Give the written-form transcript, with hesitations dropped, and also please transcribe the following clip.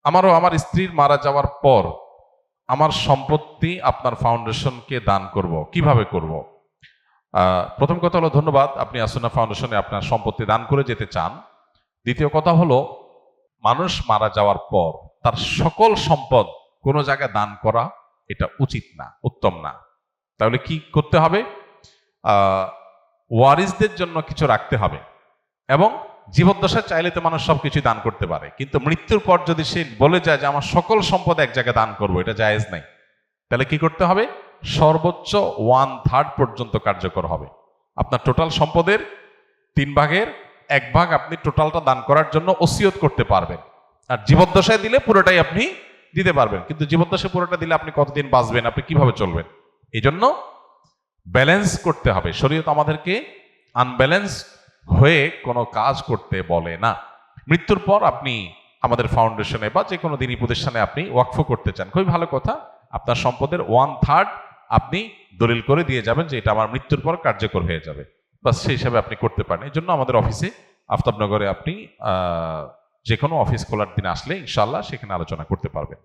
আমারও আমার স্ত্রীর মারা যাওয়ার পর আমার সম্পত্তি আপনার ফাউন্ডেশনকে দান করব, কিভাবে করব? প্রথম কথা হলো, ধন্যবাদ, আপনি আসুন্নাহ ফাউন্ডেশনে আপনার সম্পত্তি দান করে যেতে চান। দ্বিতীয় কথা হলো, মানুষ মারা যাওয়ার পর তার সকল সম্পদ কোনো জায়গায় দান করা এটা উচিত না, উত্তম না। তাহলে কি করতে হবে? ওয়ারিসদের জন্য কিছু রাখতে হবে। এবং জীবদ্দশায় চাইলে তো মানুষ সবকিছু দান করতে পারে, কিন্তু মৃত্যুর পর যদি সে বলে যায় যে আমার সকল সম্পদ এক জায়গায় দান করবো, এটা জায়েজ নাই। তাহলে কি করতে হবে? সর্বোচ্চ 1/3 পর্যন্ত কার্যকর হবে। আপনার টোটাল সম্পদের 3 ভাগের 1 ভাগ আপনি টোটালটা দান করার জন্য ওসিয়ত করতে পারবেন। আর জীবদ্দশায় দিলে পুরোটাই আপনি দিতে পারবেন, কিন্তু জীবদ্দশায় পুরোটা দিলে আপনি কতদিন বাঁচবেন, আপনি কিভাবে চলবেন? এই জন্য ব্যালেন্স করতে হবে। শরীয়ত আমাদেরকে আনব্যালেন্স হয়ে কোনো কাজ করতে বলে না। মৃত্যুর পর আপনি আমাদের ফাউন্ডেশনে বা যে কোনো দিনই প্রতিষ্ঠানে আপনি ওয়াকফ করতে চান, খুবই ভালো কথা। আপনার সম্পদের 1/3 আপনি দলিল করে দিয়ে যাবেন যে এটা আমার মৃত্যুর পর কার্যকর হয়ে যাবে, বাস সেই হিসাবে আপনি করতে পারেন। এই জন্য আমাদের অফিসে আফতাবনগরে আপনি যে কোনো অফিস খোলার দিন আসলে ইনশাআল্লাহ সেখানে আলোচনা করতে পারবেন।